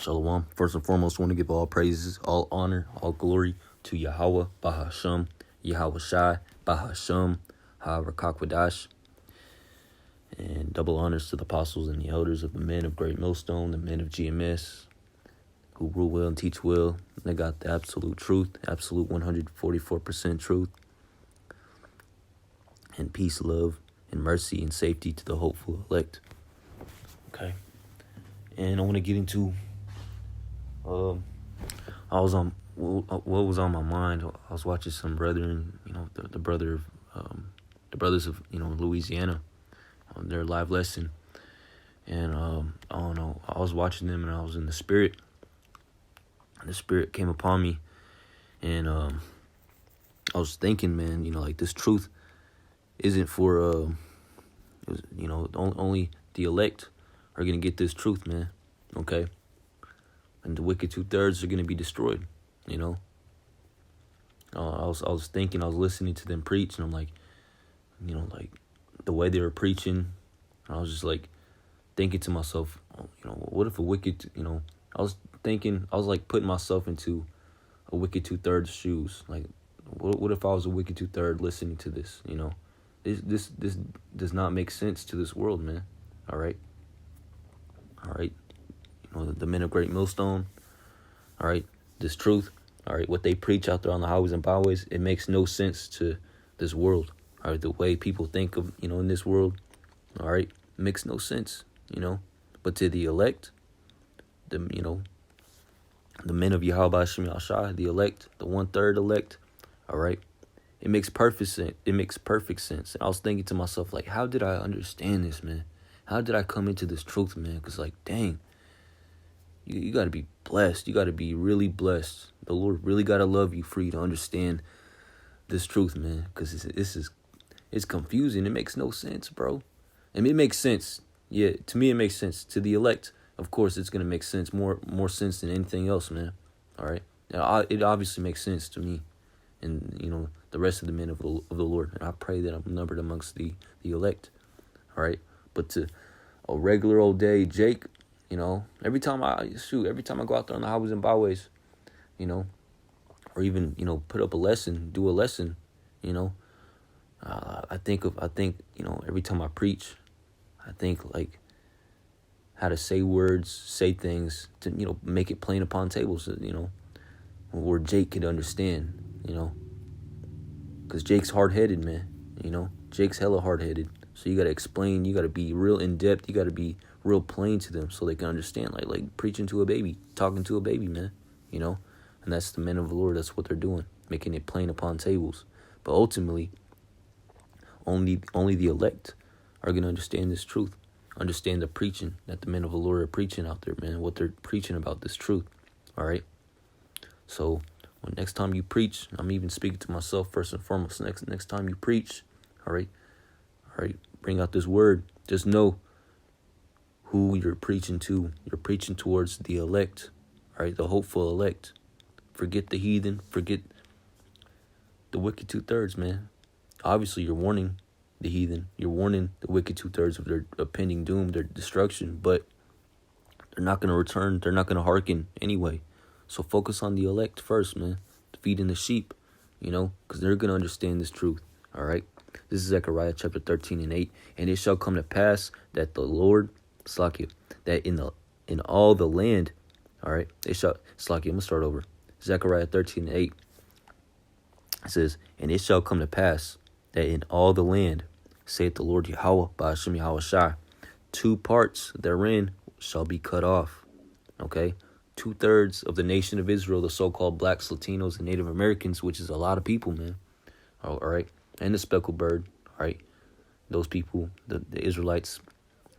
Shalom. First and foremost, I want to give all praises, all honor, all glory to Yahweh, Bahasham, Yahweh Shai, Bahasham, HaRakakwadash, and double honors to the apostles and the elders of the men of Great Millstone, the men of GMS, who rule well and teach well. They got the absolute truth, absolute 144% truth, and peace, love, and mercy and safety to the hopeful elect. Okay. And I want to get into I was on what was on my mind. I was watching some brethren, the brothers of Louisiana, on their live lesson, and I don't know. I was watching them, and I was in the spirit. And the spirit came upon me, and I was thinking, man, like this truth isn't for only the elect are gonna get this truth, man. Okay. And the wicked 2/3 are gonna be destroyed. I was thinking, I was listening to them preach, and I'm like, like the way they were preaching, I was just like thinking to myself, what if a wicked, I was like putting myself into a wicked 2/3 shoes. Like, what if I was a wicked 2/3 listening to this? This does not make sense to this world, man. All right. The men of Great Millstone, all right, this truth, all right, what they preach out there on the highways and byways, it makes no sense to this world, all right, the way people think of, in this world, all right, it makes no sense, but to the elect, the men of Yahweh Hashem Yahshua, the elect, the 1/3 elect, all right, it makes perfect sense. It makes perfect sense. And I was thinking to myself, like, how did I understand this, man? How did I come into this truth, man? Because, like, dang, you got to be blessed. You got to be really blessed. The Lord really got to love you for you to understand this truth, man. Because it's confusing. It makes no sense, bro. I mean, it makes sense. Yeah, to me, it makes sense. To the elect, of course, it's going to make sense. More sense than anything else, man. All right? It obviously makes sense to me and, the rest of the men of the Lord. And I pray that I'm numbered amongst the elect. All right? But to a regular old day Jake, every time I go out there on the highways and byways, or even, put up a lesson, do a lesson, I think, every time I preach, I think like how to say words, say things to, make it plain upon tables, where Jake could understand, because Jake's hard-headed, man, Jake's hella hard-headed. So you got to explain, you got to be real in-depth, you got to be real plain to them so they can understand, like preaching to a baby, talking to a baby, man, and that's the men of the Lord. That's what they're doing, making it plain upon tables. But ultimately, only the elect are going to understand this truth, understand the preaching that the men of the Lord are preaching out there, man, what they're preaching about this truth, all right? So when next time you preach, I'm even speaking to myself first and foremost, next time you preach, all right, bring out this word. Just know who you're preaching to. You're preaching towards the elect, all right, the hopeful elect. Forget the heathen. Forget the wicked 2/3, man. Obviously, you're warning the heathen. You're warning the wicked 2/3 of their impending doom, their destruction. But they're not going to return. They're not going to hearken anyway. So focus on the elect first, man. Feeding the sheep, because they're going to understand this truth, all right? This is Zechariah chapter 13:8. And it shall come to pass that the Lord, that in all the land, all right, it shall, I'm going to start over. Zechariah 13:8. It says, and it shall come to pass that in all the land, saith the Lord Yahweh, Ba'ashem Yahweh Shai, 2 parts therein shall be cut off, okay? 2/3 of the nation of Israel, the so-called blacks, Latinos, and Native Americans, which is a lot of people, man, all right? And the speckled bird, all right? Those people, the Israelites,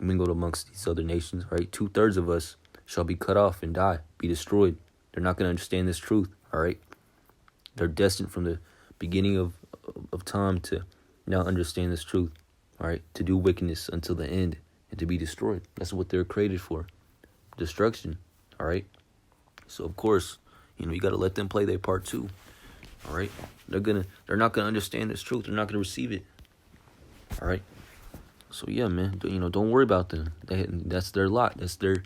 mingled amongst these other nations, right? 2/3 of us shall be cut off and die, be destroyed. They're not going to understand this truth, all right? They're destined from the beginning of time to not understand this truth, all right? To do wickedness until the end and to be destroyed. That's what they're created for, destruction, all right? So, of course, you got to let them play their part too, all right? They're not going to understand this truth. They're not going to receive it, all right? So, yeah, man, don't worry about them. That's their lot. That's their,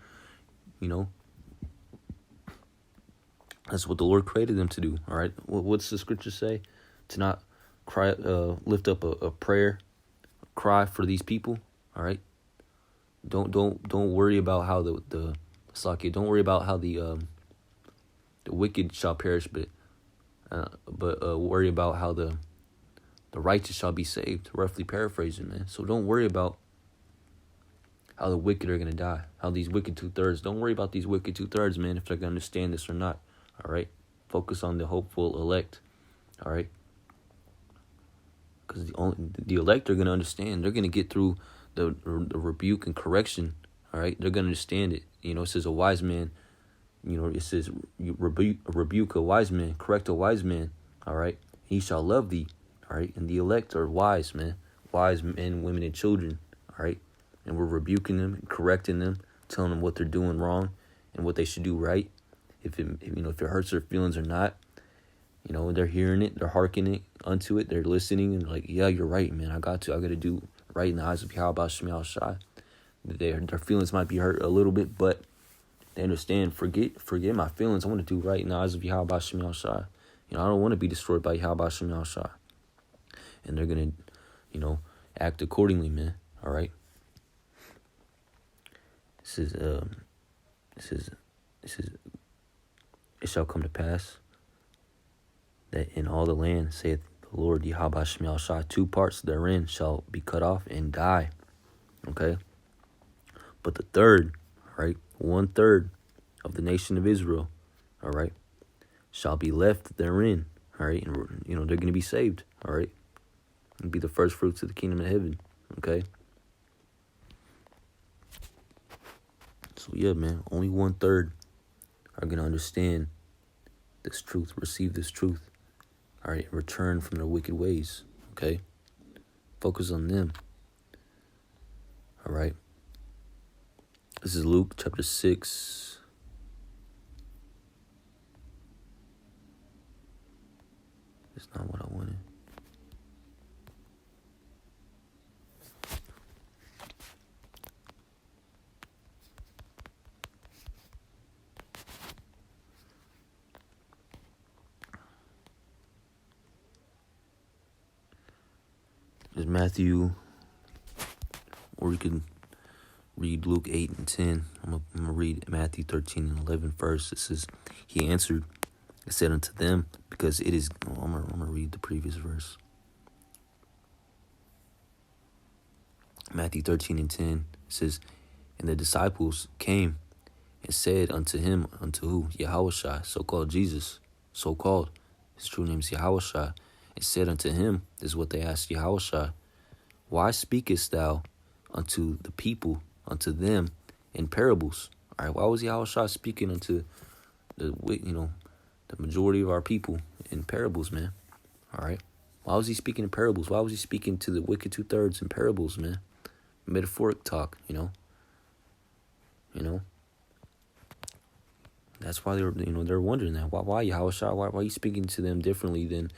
That's what the Lord created them to do. All right. What's the scripture say? To not cry, lift up a prayer, cry for these people. All right. Don't worry about how the Slakia. Don't worry about how the wicked shall perish, but worry about how the righteous shall be saved. Roughly paraphrasing, man. So don't worry about how the wicked are gonna die. How these wicked 2/3. Don't worry about these wicked 2/3, man. If they're gonna understand this or not. All right. Focus on the hopeful elect. All right. Because the elect are gonna understand. They're gonna get through the rebuke and correction. All right. They're gonna understand it. You know, it says a wise man. You know, it says you rebuke a wise man, correct a wise man. All right. He shall love thee. All right. And the elect are wise, man. Wise men, women, and children. All right. And we're rebuking them, and correcting them, telling them what they're doing wrong and what they should do right. If it hurts their feelings or not, you know, they're hearing it, they're hearkening unto it, they're listening, and like, yeah, you're right, man. I got to do right in the eyes of Yahweh Shem Shai. Their feelings might be hurt a little bit, but they understand. Forget my feelings. I want to do right in the eyes of Yahweh Shem Shai. You know, I don't want to be destroyed by Yahweh Shem Shai. And they're gonna, you know, act accordingly, man. All right. This is it shall come to pass that in all the land, saith the Lord Yahweh Shem Shai, 2 parts therein shall be cut off and die. Okay. But the third, right, 1/3 of the nation of Israel, all right, shall be left therein. All right. And, you know, they're going to be saved. All right. And be the first fruits of the kingdom of heaven. Okay. So, yeah, man, only 1/3 are going to understand this truth, receive this truth, all right, return from their wicked ways, okay? Focus on them, all right? This is Luke chapter 6. It's not what I wanted. It's Matthew, or you can read Luke 8 and 10. I'm going to read Matthew 13 and 11 first. It says, he answered and said unto them, because it is, I'm going to read the previous verse. Matthew 13 and 10 says, and the disciples came and said unto him, unto who? Yahushua, so-called Jesus, so-called. His true name is Yahushua. And said unto him, this is what they asked Yahushua, why speakest thou unto the people, unto them, in parables? All right, why was Yahushua speaking unto the majority of our people in parables, man? All right, why was he speaking in parables? Why was he speaking to the wicked 2/3 in parables, man? Metaphoric talk, you know. That's why they're wondering that. Why Yahushua? Why are you speaking to them differently than,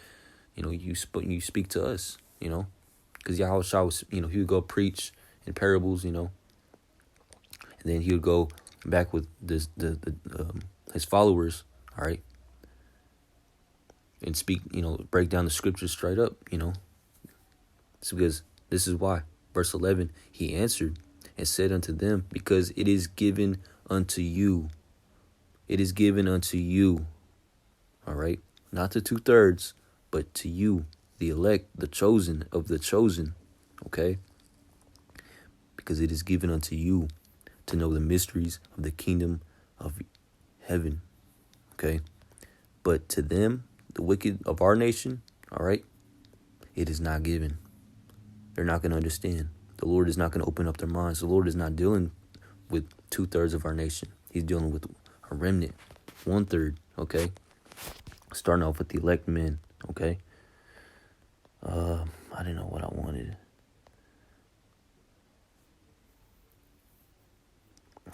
you speak to us, Because Yahushua was, he would go preach in parables, and then he would go back with his followers, all right, and speak, break down the scriptures straight up, It's because this is why. Verse 11, he answered and said unto them, because it is given unto you. It is given unto you, all right, not to 2/3, but to you, the elect, the chosen of the chosen, okay? Because it is given unto you to know the mysteries of the kingdom of heaven, okay? But to them, the wicked of our nation, all right, it is not given. They're not going to understand. The Lord is not going to open up their minds. The Lord is not dealing with 2/3 of our nation. He's dealing with a remnant, 1/3, okay? Starting off with the elect men, okay? I didn't know what I wanted.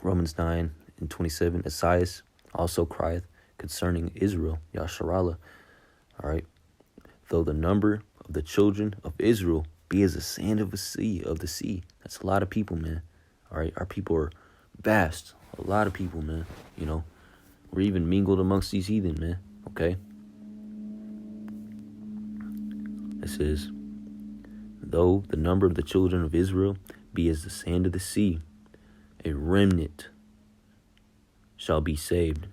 Romans 9 and 27, Esaias also crieth concerning Israel, Yasharallah, all right? Though the number of the children of Israel be as the sand of the sea. That's a lot of people, man. All right, our people are vast. A lot of people, man, or even mingled amongst these heathen, man. Okay? It says, though the number of the children of Israel be as the sand of the sea, a remnant shall be saved.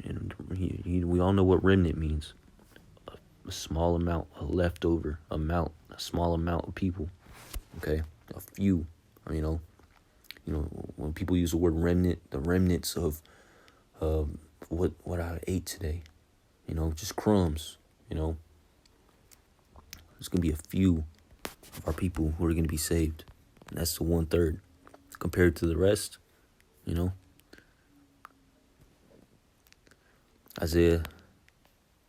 And we all know what remnant means. A small amount, a leftover amount, a small amount of people. Okay? A few. You know, when people use the word remnant, the remnants of what I ate today. You know, just crumbs, you know. There's going to be a few of our people who are going to be saved. And that's the 1/3 compared to the rest, you know. Isaiah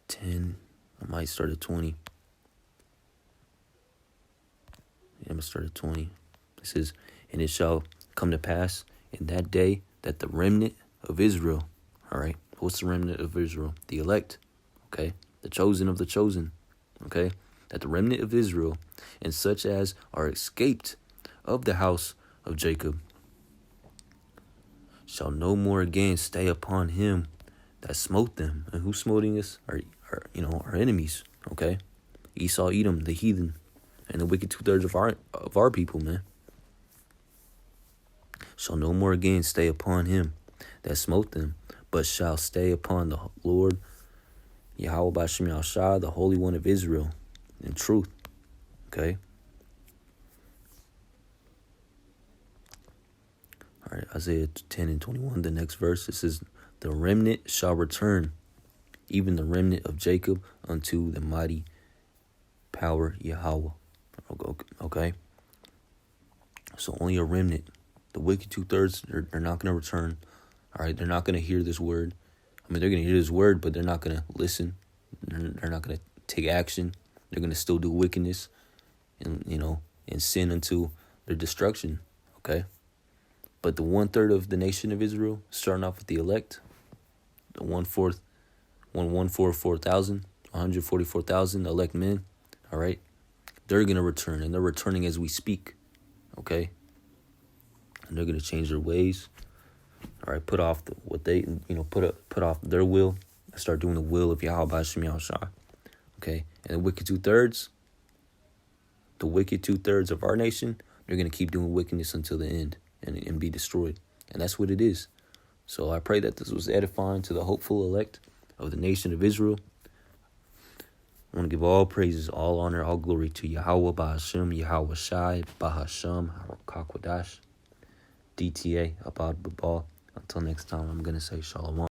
10, I might start at 20. Yeah, I'm going to start at 20. It says, and it shall come to pass in that day that the remnant of Israel, all right, what's the remnant of Israel? The elect, okay, the chosen of the chosen, okay, that the remnant of Israel and such as are escaped of the house of Jacob shall no more again stay upon him that smote them. And who's smoting us? Our enemies, okay? Esau, Edom, the heathen, and the wicked 2/3 of our people, man. Shall no more again stay upon him that smote them, but shall stay upon the Lord Yahweh B'Shem Yahushua, the Holy One of Israel, in truth. Okay? All right, Isaiah 10 and 21, the next verse, it says, the remnant shall return, even the remnant of Jacob, unto the mighty power Yahweh. Okay? So only a remnant. The wicked 2/3, they're not going to return. All right, they're not going to hear this word. I mean, they're going to hear this word, but they're not going to listen. They're not going to take action. They're going to still do wickedness and sin unto their destruction. Okay? But the 1/3 of the nation of Israel, starting off with the elect, the 144,000 elect men, all right, they're going to return, and they're returning as we speak. Okay? And they're going to change their ways. All right, put off put off their will and start doing the will of Yahweh B'Shem Yahushua. Okay, and the wicked 2/3 of our nation, they're going to keep doing wickedness until the end and be destroyed. And that's what it is. So I pray that this was edifying to the hopeful elect of the nation of Israel. I want to give all praises, all honor, all glory to Yahweh B'Hashem, Yahweh Shai, B'Hashem, Hakakwadash, DTA, Abad Babal. Until next time, I'm going to say Shalom.